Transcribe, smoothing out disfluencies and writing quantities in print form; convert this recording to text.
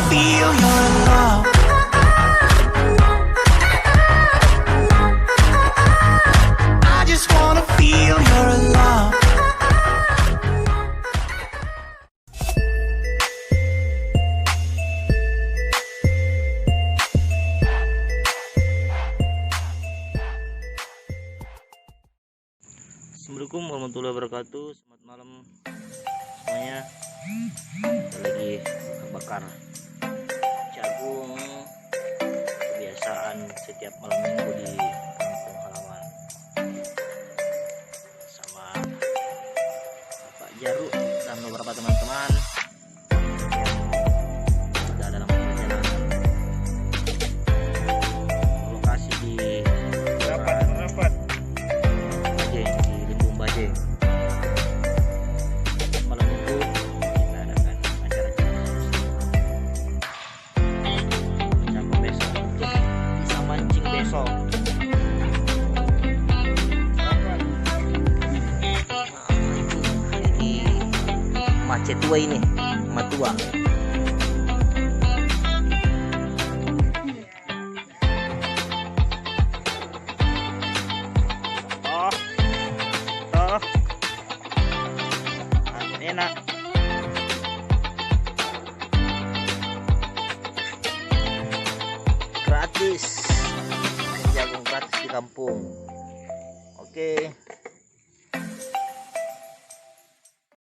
feel your love. I just wanna feel your love. Assalamualaikum warahmatullahi wabarakatuh. Selamat malam semuanya. Kita lagi bakar jagung, kebiasaan setiap malam minggu di kampung halaman sama Bapak Jaruk dan beberapa teman-teman yang sudah dalam perjalanan. Lokasi di rapat Bajeng. Malam itu kita adakan acara sama besok untuk bisa mancing besok. Ini macet tua ini, matua. Enak. Gratis. Jagung gratis di kampung. Oke.